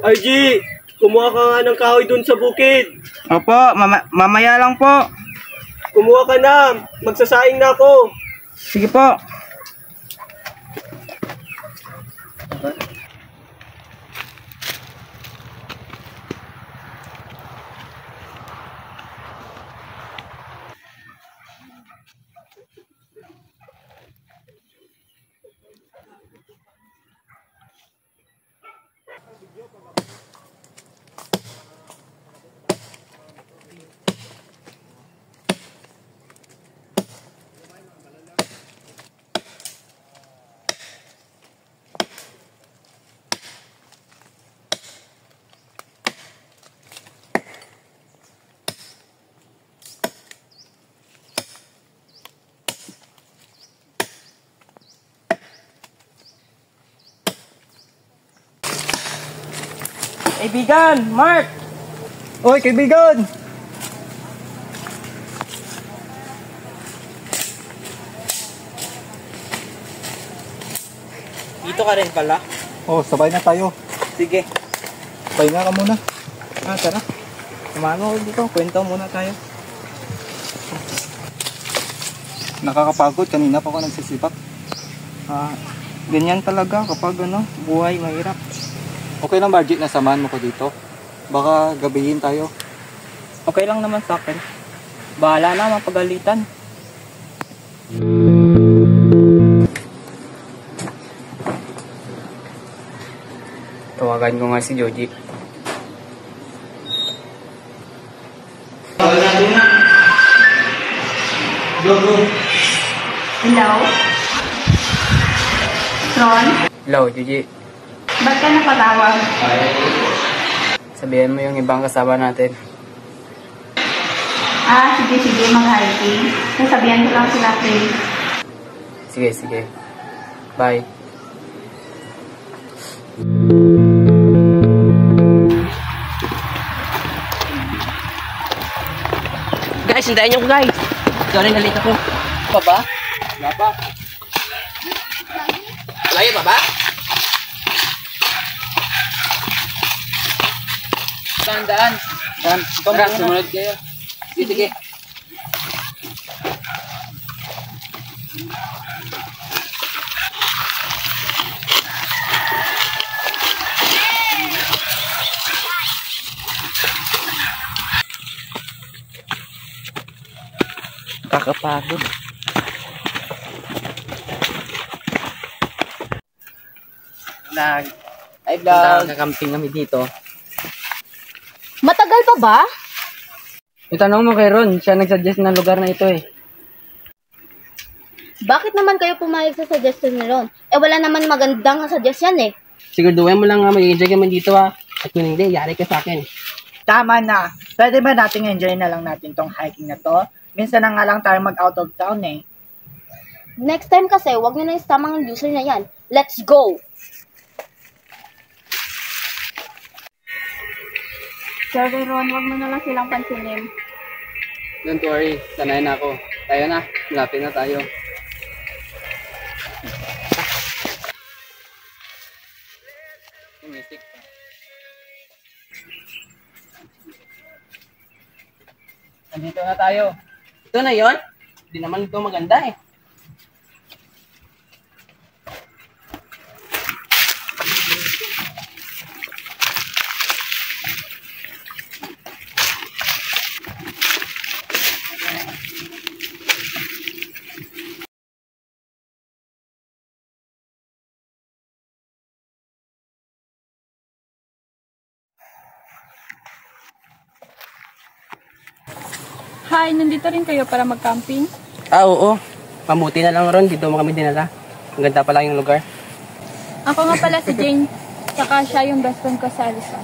RG, kumuha ka nga ng kahoy dun sa bukid. Opo, mamaya lang po. Kumuha ka na, magsasaing na ako. Sige po. Kaibigan, Mark! Oy, kaibigan! Dito ka rin pala. Oh, sabay na tayo. Sige. Sabay na ka muna. Tara. Samahan mo dito. Kwento muna tayo. Nakakapagod. Kanina pa ako nagsisipag. Ganyan talaga kapag buhay mahirap. Okay lang, Margit, na samahan mo ko dito. Baka gabihin tayo. Okay lang naman sa akin. Bahala na mapagalitan. Tawagan ko nga si Joji. Hello? Ron? Hello, Joji. Ba't ka napatawag? Sabihin mo yung ibang kasama natin. Sige, mag-hiking. Nasabihan ko lang sila, Faye. Sige. Bye. Guys, hintayin niyo ko, guys. Sorry, nalito ko. Pa ba? Wala pa. Layo pa ba? Daan. Tara, sumunod kayo. Sige. Kakapagod. Ay, kakamping kami dito. Matagal pa ba? Itanong mo kay Ron, siya nagsuggest ng lugar na ito eh. Bakit naman kayo pumayag sa suggestion ni Ron? Wala naman magandang suggestion eh. Siguraduhin mo lang nga mag-enjoy kami dito At kung hindi, yari ka sa akin. Tama na. Pwede ba nating enjoy na lang natin tong hiking na to? Minsan na nga lang tayo mag-out of town eh. Next time kasi, wag nyo na istamang user na yan. Let's go! Sorry Ron, wag mo na lang silang pansinin. Don't worry, sanay na ako. Tayo na, malapit na tayo. Tumisik pa. Nandito na tayo. Ito na yon? Hindi naman ito maganda eh. bahay, nandito rin kayo para mag-camping? Oo. Mabuti na lang ron, dito mo kami dinala. Ang ganda pala yung lugar. Ako nga pala si Jane, saka siya yung best friend ko sa Alison.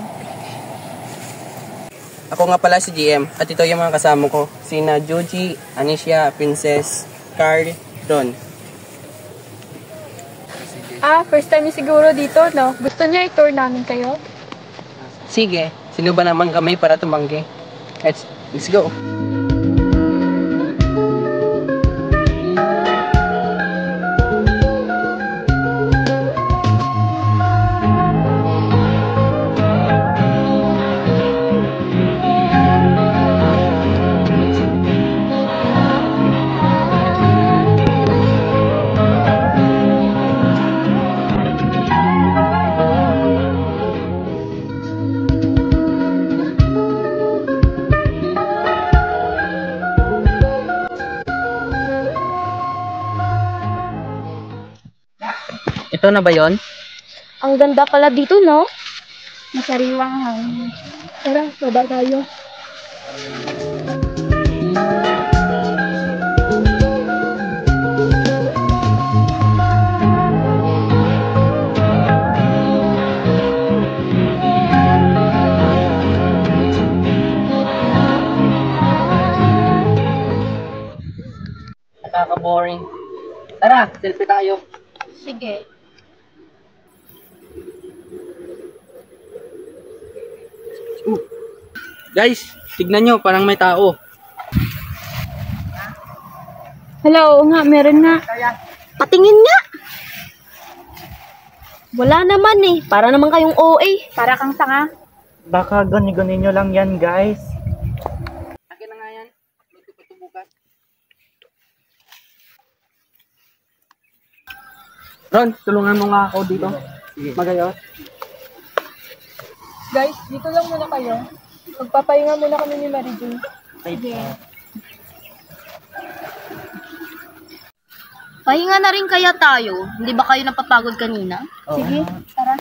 Ako nga pala si GM, at ito yung mga kasama ko. Sina Joji, Anisha, Princess, Carl, Ron. First time niyo siguro dito, no? Gusto niya i-tour namin kayo? Sige, sino ba naman kami para tumanggi? Let's go. Ito na ba yon? Ang ganda pala dito, no? Masariwang hangin. Tara, baba tayo. Nakaka-boring. Tara, selfie tayo. Sige. Guys, tignan nyo, parang may tao. Hello, oo nga, meron nga. Patingin nga! Wala naman eh. Para naman kayong OA. Para kang tanga. Baka gani-gani nyo lang yan, guys. Akin na nga yan. Luto pa ito bukas. Ron, tulungan mo nga ako dito. Magayos. Guys, dito lang muna kayo. Magpapahinga muna kami ni Mary Jane. Sige. Pahinga na rin kaya tayo. Hindi ba kayo napapagod kanina? Sige, tara.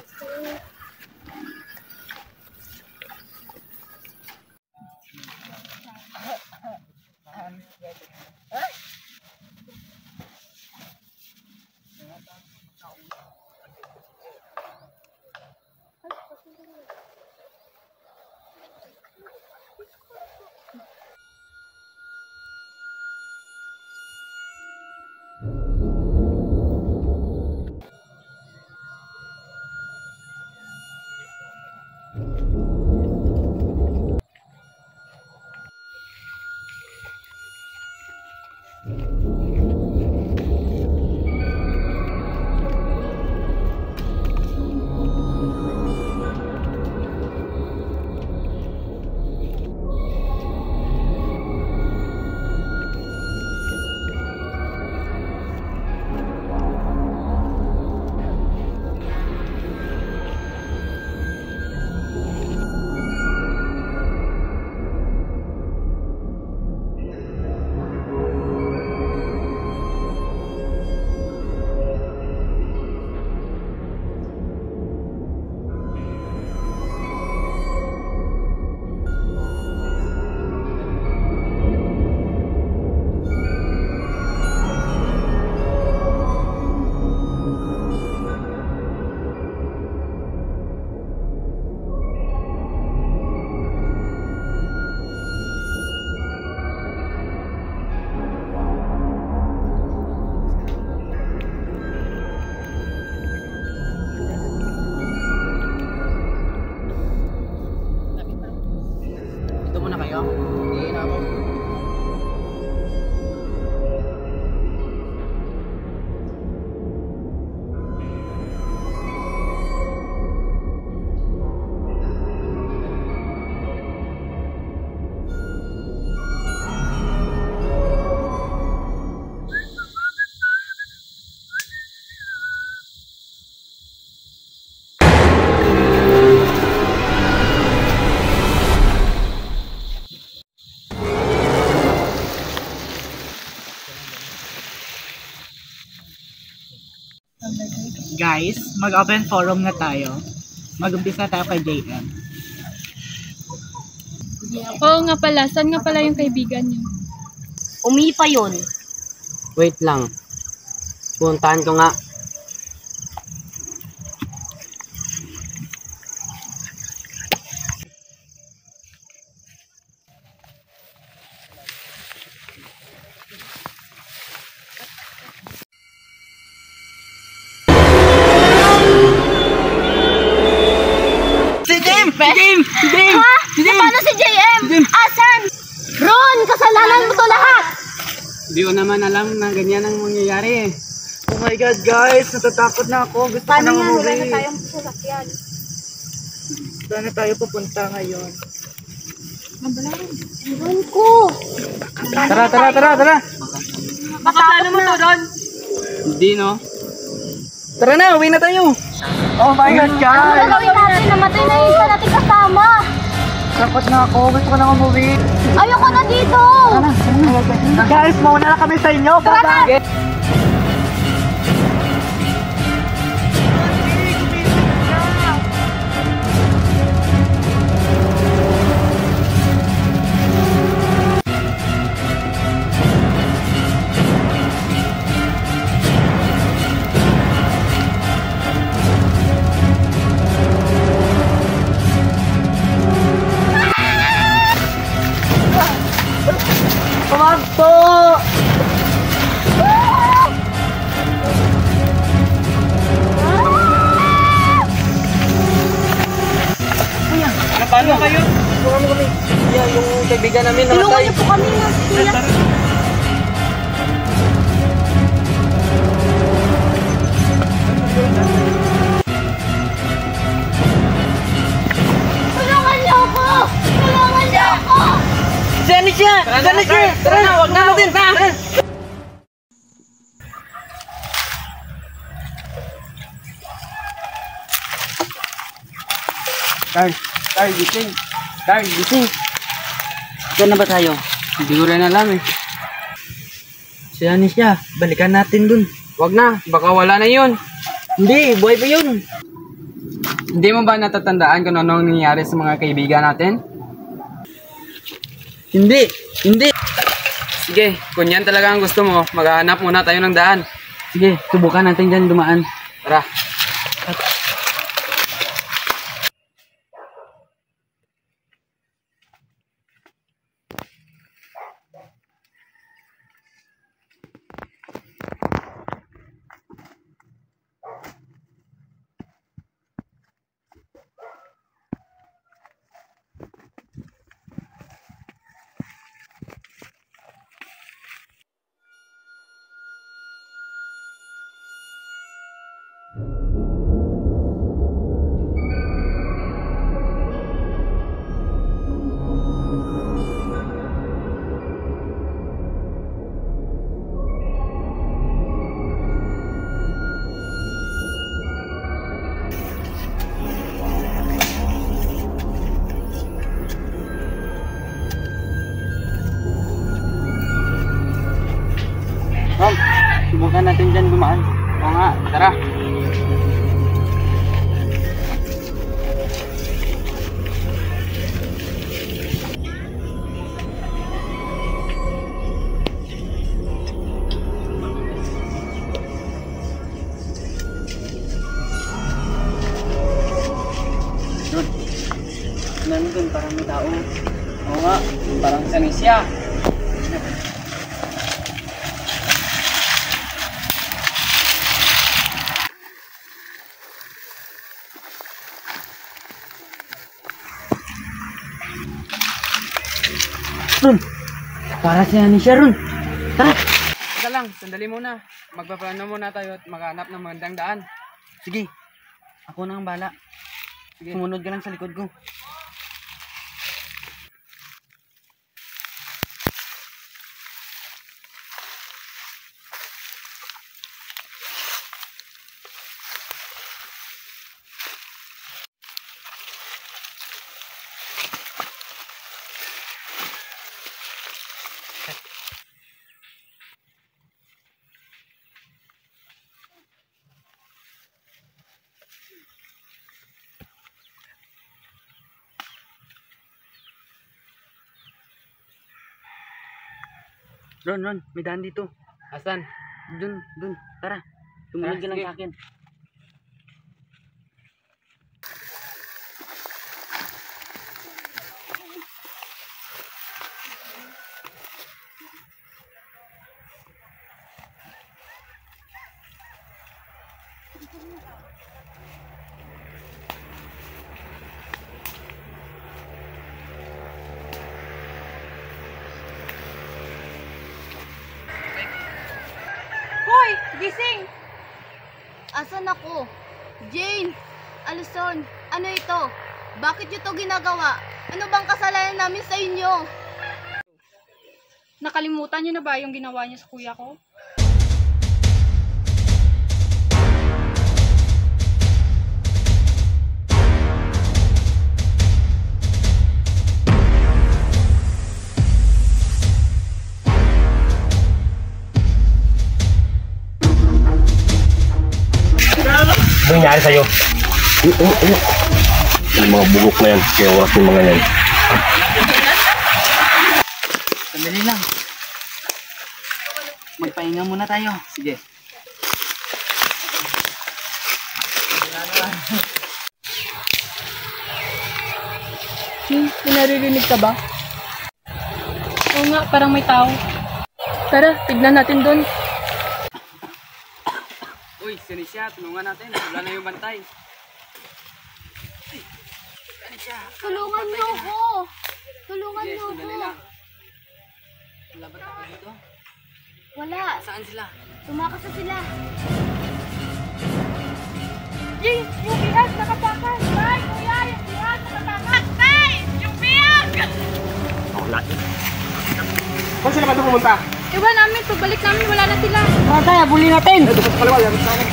Dito muna kayo. Hindi na ako. Guys, mag-open forum na tayo. Mag-umpisa tayo kay JM. Oo nga pala, saan nga pala yung kaibigan niyo? Umipa yun. Wait lang. Puntahan ko nga. Ha? Paano si JM? Asan? Ron, kasalanan mo to lahat. Hindi ko naman alam na ganyan ang mangyayari eh. Oh my God, guys. Natatakot na ako. Gusto ko nang umuwi. sasakyan. Saan na tayo pupunta ngayon? Ewan ko. Tara. Paano mo to, Ron? Hindi no. Tara na, uwi na tayo. Oh my God, Ano guys. gagawin natin? Namatay na yung isa natin kasama. Takot na ako. Gusto ko nang umuwi. Ayoko na dito. Guys, mauna na kami sa inyo. Bye-bye. Pumakbo! Paano kayo? Tulungan mo kami. Yeah, yung kaibigan namin Tulungan namatay. niyo po kami na. Kuya. Tulungan niyo ako! Tulungan niyo ako! Saan siya? Tara na, wag na natin. Tara. Carl, gising. Saan na ba tayo? Hindi ko rin alam eh. Si Anisha, balikan natin dun. Wag na, baka wala na yun. Hindi, buhay pa yun. Hindi mo ba natatandaan kung ano nangyayari sa mga kaibigan natin? Hindi. Sige, kung yan talaga ang gusto mo, maghahanap muna tayo ng daan. Sige, subukan natin dyan dumaan. Tara. Ma'am, subukan natin dyan dumaan. Oo nga, tara. Nandun, parang may tao. Oo nga, parang sanis siya. Ron, para si Anisha, Ron. Tara. Teka lang, sandali muna. Magpaplano muna tayo at maghanap ng magandang daan. Sige, ako na ang bala. Sige. Sumunod ka lang sa likod ko. Ron, may daan dito. Asan? Dun. Tara. Tumunod ka lang sa akin. Hoy! Gising! Asan ako? Jane! Alison! Ano ito? Bakit nyo to ginagawa? Ano bang kasalanan namin sa inyo? Nakalimutan niyo na ba yung ginawa niyo sa kuya ko? Ano nangyari sa'yo? Yung mga bugok na yan, kaya oras yung mga yan. Sandali lang. Magpahinga muna tayo. Sige. May naririnig ka ba? Oo nga, parang may tao. Tara, tignan natin doon. Uy, Sinisya, tulungan natin. Wala na yung bantay. Tulungan nyo ko! Tulungan Yes, nyo ko! sandali lang. Wala ba tayo dito? Wala! Saan sila? Tumakas na sila! Jane, yung bihag nakatakas! Tay, kuya, yung bihag nakatakas! Tay, yung bihag! Wala. Saan sila ba ito pumunta? Iwan namin, pagbalik namin, wala na sila. Tayo, abuli natin! Dapat pala wala. Dapat pala.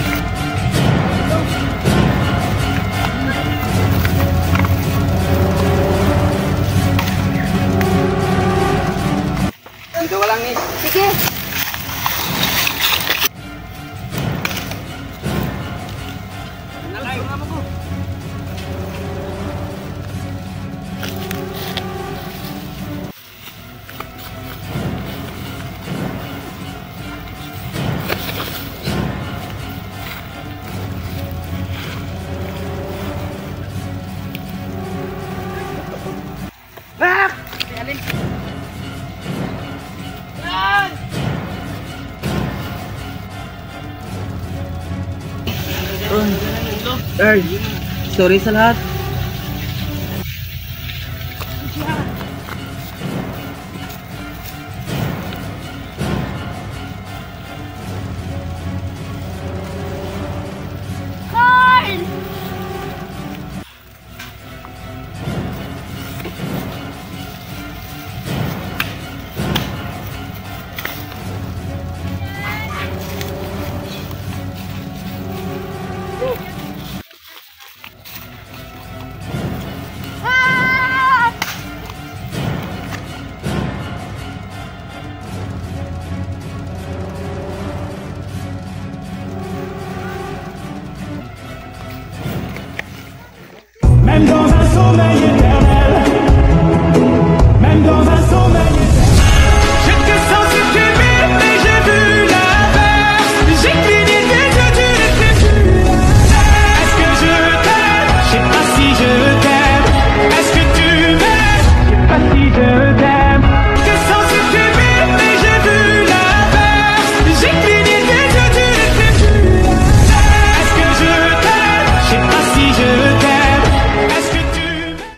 Dito ka lang, Nis. Sige! Nakayo nga mo ko. Earl, Sorry sa lahat.